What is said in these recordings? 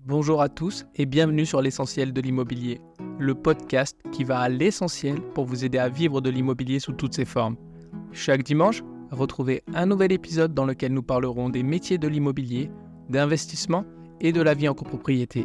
Bonjour à tous et bienvenue sur l'essentiel de l'immobilier, le podcast qui va à l'essentiel pour vous aider à vivre de l'immobilier sous toutes ses formes. Chaque dimanche, retrouvez un nouvel épisode dans lequel nous parlerons des métiers de l'immobilier, d'investissement et de la vie en copropriété.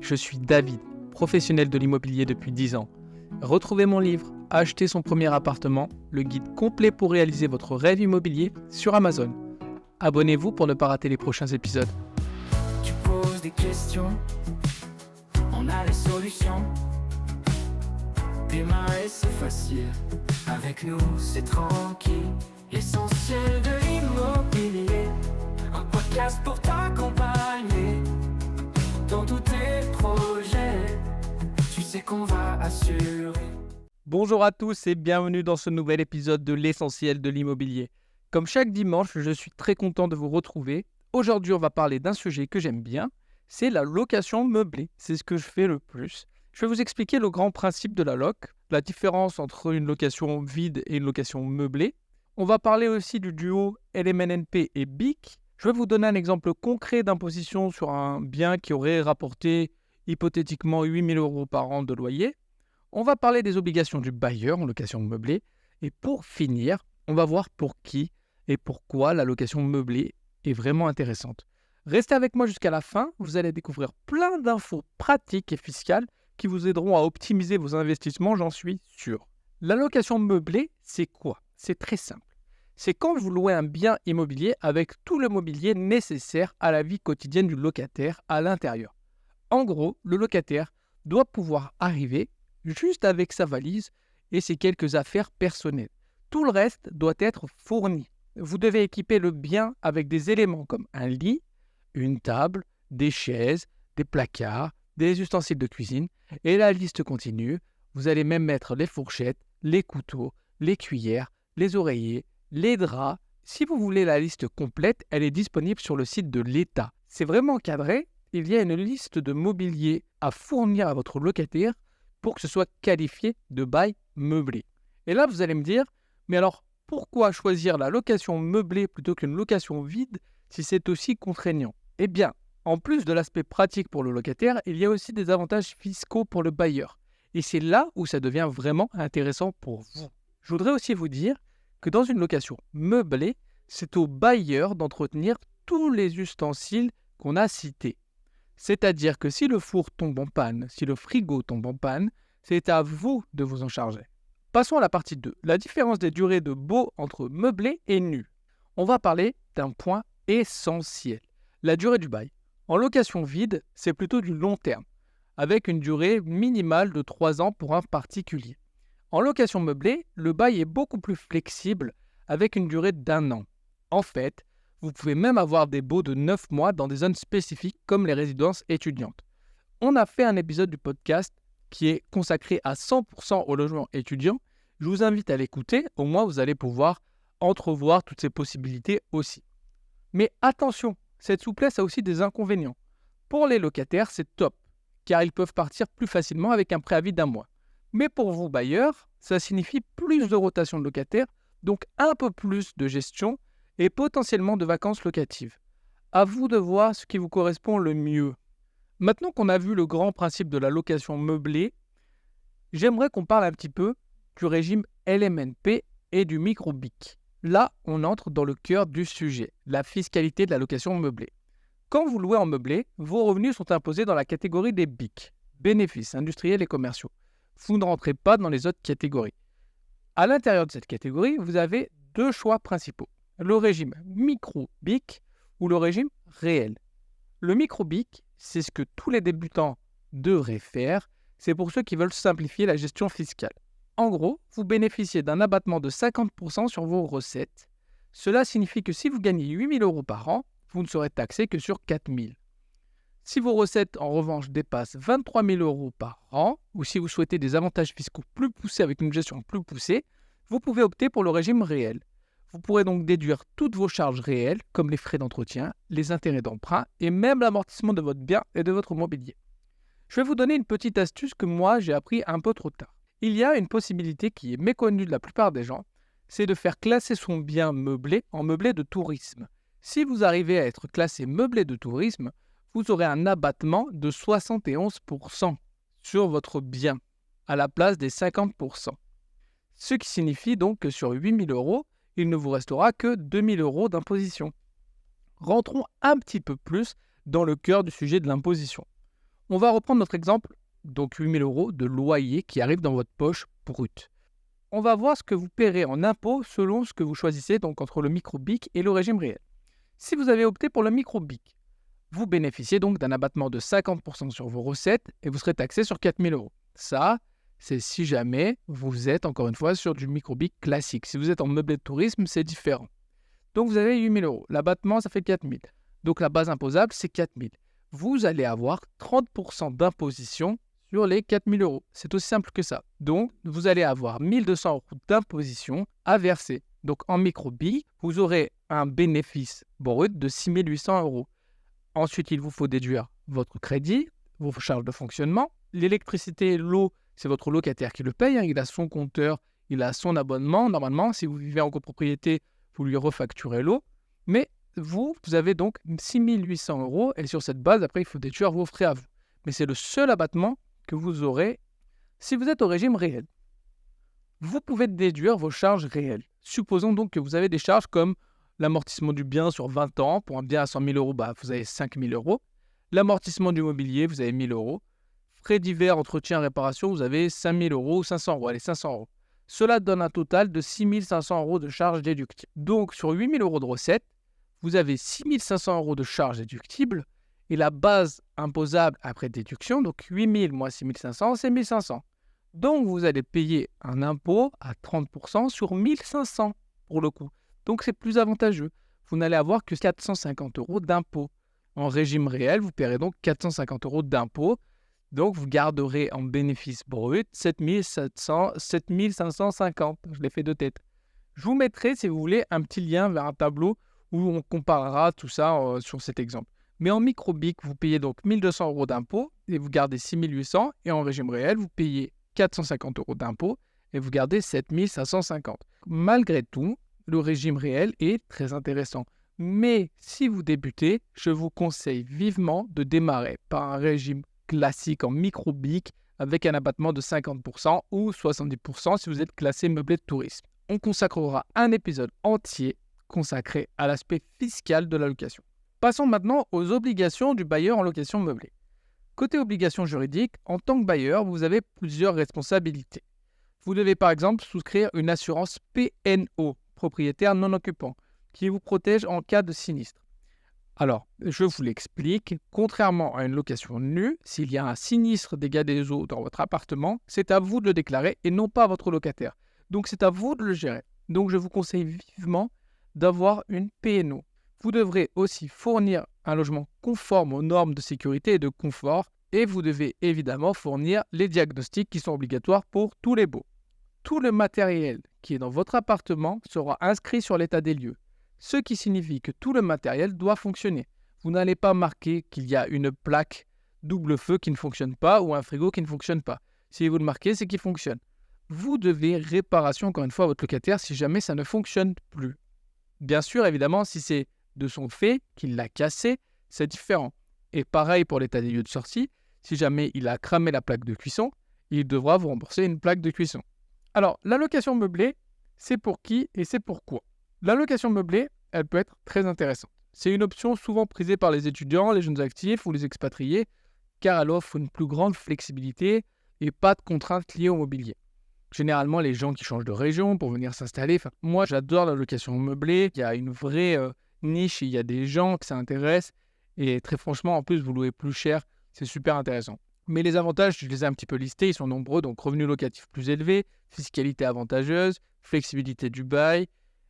Je suis David, professionnel de l'immobilier depuis 10 ans. Retrouvez mon livre « Acheter son premier appartement », le guide complet pour réaliser votre rêve immobilier sur Amazon. Abonnez-vous pour ne pas rater les prochains épisodes. Tu poses des questions, on a les solutions. Démarrer c'est facile, avec nous c'est tranquille. L'essentiel de l'immobilier, un podcast pour t'accompagner dans tous tes projets. Tu sais qu'on va assurer. Bonjour à tous et bienvenue dans ce nouvel épisode de l'essentiel de l'immobilier. Comme chaque dimanche, je suis très content de vous retrouver. Aujourd'hui, on va parler d'un sujet que j'aime bien, c'est la location meublée. C'est ce que je fais le plus. Je vais vous expliquer le grand principe de la loc, la différence entre une location vide et une location meublée. On va parler aussi du duo LMNP et BIC. Je vais vous donner un exemple concret d'imposition sur un bien qui aurait rapporté hypothétiquement 8 000 € par an de loyer. On va parler des obligations du bailleur en location meublée. Et pour finir, on va voir pour qui et pourquoi la location meublée est vraiment intéressante. Restez avec moi jusqu'à la fin, vous allez découvrir plein d'infos pratiques et fiscales qui vous aideront à optimiser vos investissements, j'en suis sûr. La location meublée, c'est quoi? C'est très simple. C'est quand vous louez un bien immobilier avec tout le mobilier nécessaire à la vie quotidienne du locataire à l'intérieur. En gros, le locataire doit pouvoir arriver juste avec sa valise et ses quelques affaires personnelles. Tout le reste doit être fourni. Vous devez équiper le bien avec des éléments comme un lit, une table, des chaises, des placards, des ustensiles de cuisine, et la liste continue. Vous allez même mettre les fourchettes, les couteaux, les cuillères, les oreillers, les draps. Si vous voulez la liste complète, elle est disponible sur le site de l'État. C'est vraiment cadré. Il y a une liste de mobilier à fournir à votre locataire pour que ce soit qualifié de bail meublé. Et là, vous allez me dire, mais alors, pourquoi choisir la location meublée plutôt qu'une location vide si c'est aussi contraignant? Eh bien, en plus de l'aspect pratique pour le locataire, il y a aussi des avantages fiscaux pour le bailleur. Et c'est là où ça devient vraiment intéressant pour vous. Je voudrais aussi vous dire que dans une location meublée, c'est au bailleur d'entretenir tous les ustensiles qu'on a cités. C'est-à-dire que si le four tombe en panne, si le frigo tombe en panne, c'est à vous de vous en charger. Passons à la partie 2, la différence des durées de baux entre meublé et nu. On va parler d'un point essentiel, la durée du bail. En location vide, c'est plutôt du long terme, avec une durée minimale de 3 ans pour un particulier. En location meublée, le bail est beaucoup plus flexible, avec une durée d'1 an. En fait, vous pouvez même avoir des baux de 9 mois dans des zones spécifiques comme les résidences étudiantes. On a fait un épisode du podcast qui est consacré à 100% au logement étudiant. Je vous invite à l'écouter, au moins vous allez pouvoir entrevoir toutes ces possibilités aussi. Mais attention, cette souplesse a aussi des inconvénients. Pour les locataires, c'est top, car ils peuvent partir plus facilement avec un préavis d'1 mois. Mais pour vous bailleurs, ça signifie plus de rotation de locataires, donc un peu plus de gestion et potentiellement de vacances locatives. À vous de voir ce qui vous correspond le mieux. Maintenant qu'on a vu le grand principe de la location meublée, j'aimerais qu'on parle un petit peu du régime LMNP et du micro-BIC. Là, on entre dans le cœur du sujet, la fiscalité de la location meublée. Quand vous louez en meublé, vos revenus sont imposés dans la catégorie des BIC, bénéfices industriels et commerciaux. Vous ne rentrez pas dans les autres catégories. À l'intérieur de cette catégorie, vous avez 2 choix principaux, le régime micro-BIC ou le régime réel. Le micro-BIC, c'est ce que tous les débutants devraient faire, c'est pour ceux qui veulent simplifier la gestion fiscale. En gros, vous bénéficiez d'un abattement de 50% sur vos recettes. Cela signifie que si vous gagnez 8 000 € par an, vous ne serez taxé que sur 4 000. Si vos recettes, en revanche, dépassent 23 000 € par an, ou si vous souhaitez des avantages fiscaux plus poussés avec une gestion plus poussée, vous pouvez opter pour le régime réel. Vous pourrez donc déduire toutes vos charges réelles, comme les frais d'entretien, les intérêts d'emprunt et même l'amortissement de votre bien et de votre mobilier. Je vais vous donner une petite astuce que moi j'ai appris un peu trop tard. Il y a une possibilité qui est méconnue de la plupart des gens, c'est de faire classer son bien meublé en meublé de tourisme. Si vous arrivez à être classé meublé de tourisme, vous aurez un abattement de 71% sur votre bien, à la place des 50%. Ce qui signifie donc que sur 8 000 €, il ne vous restera que 2 000 € d'imposition. Rentrons un petit peu plus dans le cœur du sujet de l'imposition. On va reprendre notre exemple, donc 8 000 € de loyer qui arrive dans votre poche brute. On va voir ce que vous paierez en impôt selon ce que vous choisissez, donc entre le micro-BIC et le régime réel. Si vous avez opté pour le micro-BIC, vous bénéficiez donc d'un abattement de 50% sur vos recettes et vous serez taxé sur 4 000 €. Ça, c'est si jamais vous êtes, encore une fois, sur du micro-BIC classique. Si vous êtes en meublé de tourisme, c'est différent. Donc vous avez 8 000 €. L'abattement, ça fait 4 000. Donc la base imposable, c'est 4 000. Vous allez avoir 30% d'imposition sur les 4 000 €. C'est aussi simple que ça. Donc vous allez avoir 1 200 € d'imposition à verser. Donc en micro-BIC, vous aurez un bénéfice brut de 6 800 €. Ensuite, il vous faut déduire votre crédit, vos charges de fonctionnement. L'électricité et l'eau, c'est votre locataire qui le paye. Il a son compteur, il a son abonnement. Normalement, si vous vivez en copropriété, vous lui refacturez l'eau. Mais vous avez donc 6 800 € et sur cette base, après, il faut déduire vos frais à vous. Mais c'est le seul abattement que vous aurez si vous êtes au régime réel. Vous pouvez déduire vos charges réelles. Supposons donc que vous avez des charges comme l'amortissement du bien sur 20 ans. Pour un bien à 100 000 €, vous avez 5 000 €. L'amortissement du mobilier, vous avez 1 000 €. Frais divers, entretien, réparation, vous avez 5 000 € ou 500 €. Allez, 500 €. Cela donne un total de 6 500 € de charges déductibles. Donc, sur 8 000 € de recettes, vous avez 6 500 € de charges déductibles et la base imposable après déduction, donc 8 000 moins 6 500, c'est 1 500. Donc, vous allez payer un impôt à 30% sur 1 500 pour le coup. Donc, c'est plus avantageux. Vous n'allez avoir que 450 € d'impôt. En régime réel, vous paierez donc 450 € d'impôt. Donc, vous garderez en bénéfice brut 7 550. Je l'ai fait de tête. Je vous mettrai, si vous voulez, un petit lien vers un tableau où on comparera tout ça sur cet exemple. Mais en micro-BIC, vous payez donc 1 200 € d'impôt et vous gardez 6 800. Et en régime réel, vous payez 450 € d'impôt et vous gardez 7 550. Malgré tout, le régime réel est très intéressant. Mais si vous débutez, je vous conseille vivement de démarrer par un régime classique en micro-BIC avec un abattement de 50% ou 70% si vous êtes classé meublé de tourisme. On consacrera un épisode entier consacré à l'aspect fiscal de la location. Passons maintenant aux obligations du bailleur en location meublée. Côté obligations juridiques, en tant que bailleur, vous avez plusieurs responsabilités. Vous devez par exemple souscrire une assurance PNO, propriétaire non occupant, qui vous protège en cas de sinistre. Alors, je vous l'explique, contrairement à une location nue, s'il y a un sinistre dégâts des eaux dans votre appartement, c'est à vous de le déclarer et non pas à votre locataire. Donc c'est à vous de le gérer. Donc je vous conseille vivement d'avoir une PNO. Vous devrez aussi fournir un logement conforme aux normes de sécurité et de confort et vous devez évidemment fournir les diagnostics qui sont obligatoires pour tous les baux. Tout le matériel qui est dans votre appartement sera inscrit sur l'état des lieux, ce qui signifie que tout le matériel doit fonctionner. Vous n'allez pas marquer qu'il y a une plaque double feu qui ne fonctionne pas ou un frigo qui ne fonctionne pas. Si vous le marquez, c'est qu'il fonctionne. Vous devez réparation encore une fois à votre locataire si jamais ça ne fonctionne plus. Bien sûr, évidemment, si c'est de son fait qu'il l'a cassé, c'est différent. Et pareil pour l'état des lieux de sortie, si jamais il a cramé la plaque de cuisson, il devra vous rembourser une plaque de cuisson. Alors, la location meublée, c'est pour qui et c'est pourquoi? La location meublée, elle peut être très intéressante. C'est une option souvent prisée par les étudiants, les jeunes actifs ou les expatriés, car elle offre une plus grande flexibilité et pas de contraintes liées au mobilier. Généralement, les gens qui changent de région pour venir s'installer, moi j'adore la location meublée, il y a une vraie niche, il y a des gens que ça intéresse, et très franchement, en plus, vous louez plus cher, c'est super intéressant. Mais les avantages, je les ai un petit peu listés, ils sont nombreux, donc revenus locatifs plus élevés, fiscalité avantageuse, flexibilité du bail,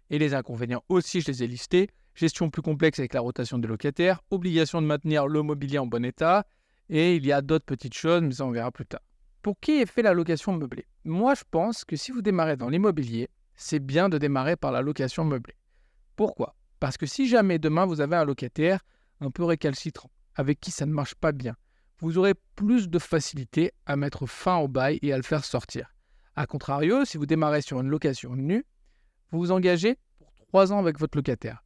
et les inconvénients aussi, je les ai listés, gestion plus complexe avec la rotation des locataires, obligation de maintenir le mobilier en bon état, et il y a d'autres petites choses, mais ça on verra plus tard. Pour qui est fait la location meublée? Moi, je pense que si vous démarrez dans l'immobilier, c'est bien de démarrer par la location meublée. Pourquoi? Parce que si jamais demain vous avez un locataire un peu récalcitrant, avec qui ça ne marche pas bien, vous aurez plus de facilité à mettre fin au bail et à le faire sortir. A contrario, si vous démarrez sur une location nue, vous vous engagez pour 3 ans avec votre locataire.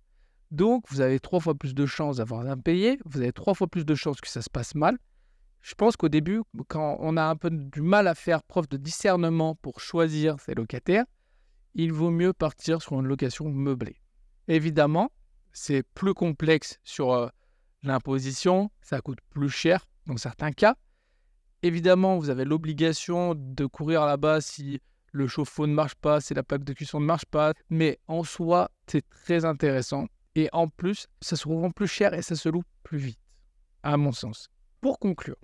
Donc, vous avez 3 fois plus de chances d'avoir un impayé, vous avez 3 fois plus de chances que ça se passe mal. Je pense qu'au début, quand on a un peu du mal à faire preuve de discernement pour choisir ses locataires, il vaut mieux partir sur une location meublée. Évidemment, c'est plus complexe sur l'imposition, ça coûte plus cher dans certains cas. Évidemment, vous avez l'obligation de courir là-bas si le chauffe-eau ne marche pas, si la plaque de cuisson ne marche pas. Mais en soi, c'est très intéressant. Et en plus, ça se revend plus cher et ça se loue plus vite, à mon sens. Pour conclure,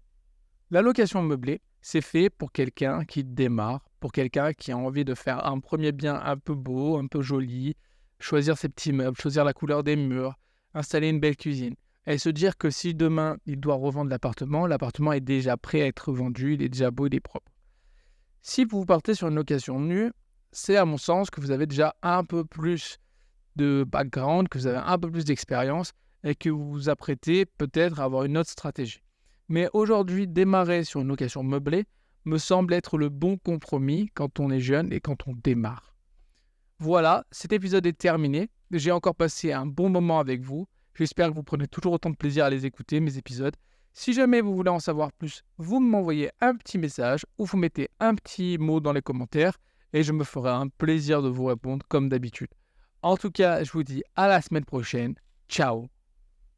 la location meublée, c'est fait pour quelqu'un qui démarre, pour quelqu'un qui a envie de faire un premier bien un peu beau, un peu joli, choisir ses petits meubles, choisir la couleur des murs, installer une belle cuisine. Et se dire que si demain, il doit revendre l'appartement est déjà prêt à être vendu, il est déjà beau, il est propre. Si vous partez sur une location nue, c'est à mon sens que vous avez déjà un peu plus de background, que vous avez un peu plus d'expérience et que vous vous apprêtez peut-être à avoir une autre stratégie. Mais aujourd'hui, démarrer sur une location meublée me semble être le bon compromis quand on est jeune et quand on démarre. Voilà, cet épisode est terminé. J'ai encore passé un bon moment avec vous. J'espère que vous prenez toujours autant de plaisir à les écouter, mes épisodes. Si jamais vous voulez en savoir plus, vous m'envoyez un petit message ou vous mettez un petit mot dans les commentaires et je me ferai un plaisir de vous répondre comme d'habitude. En tout cas, je vous dis à la semaine prochaine. Ciao!